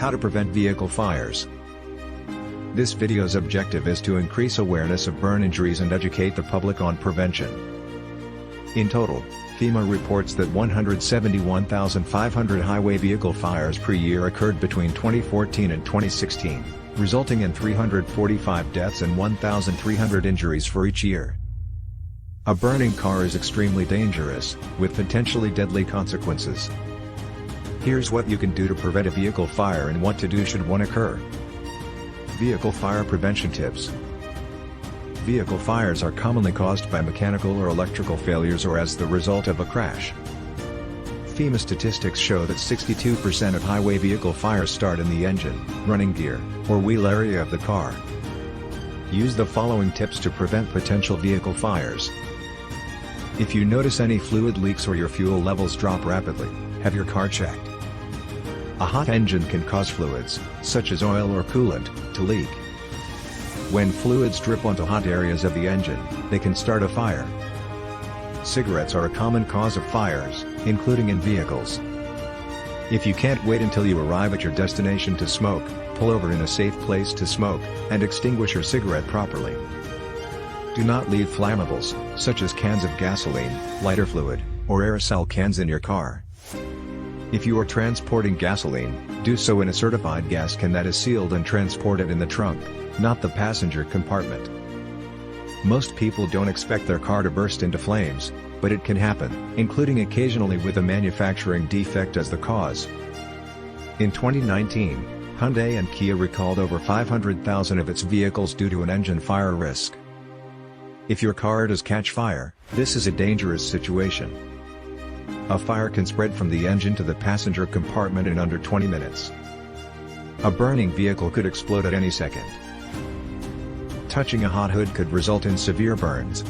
How to prevent vehicle fires. This video's objective is to increase awareness of burn injuries and educate the public on prevention. In total, FEMA reports that 171,500 highway vehicle fires per year occurred between 2014 and 2016, resulting in 345 deaths and 1,300 injuries for each year. A burning car is extremely dangerous, with potentially deadly consequences. Here's what you can do to prevent a vehicle fire and what to do should one occur. Vehicle fire prevention tips. Vehicle fires are commonly caused by mechanical or electrical failures or as the result of a crash. FEMA statistics show that 62% of highway vehicle fires start in the engine, running gear, or wheel area of the car. Use the following tips to prevent potential vehicle fires. If you notice any fluid leaks or your fuel levels drop rapidly, have your car checked. A hot engine can cause fluids, such as oil or coolant, to leak. When fluids drip onto hot areas of the engine, they can start a fire. Cigarettes are a common cause of fires, including in vehicles. If you can't wait until you arrive at your destination to smoke, pull over in a safe place to smoke, and extinguish your cigarette properly. Do not leave flammables, such as cans of gasoline, lighter fluid, or aerosol cans in your car. If you are transporting gasoline, do so in a certified gas can that is sealed and transported in the trunk, not the passenger compartment. Most people don't expect their car to burst into flames, but it can happen, including occasionally with a manufacturing defect as the cause. In 2019, Hyundai and Kia recalled over 500,000 of its vehicles due to an engine fire risk. If your car does catch fire, this is a dangerous situation. A fire can spread from the engine to the passenger compartment in under 20 minutes. A burning vehicle could explode at any second. Touching a hot hood could result in severe burns.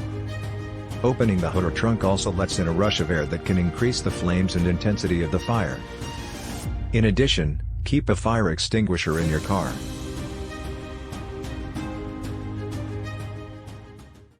Opening the hood or trunk also lets in a rush of air that can increase the flames and intensity of the fire. In addition, keep a fire extinguisher in your car.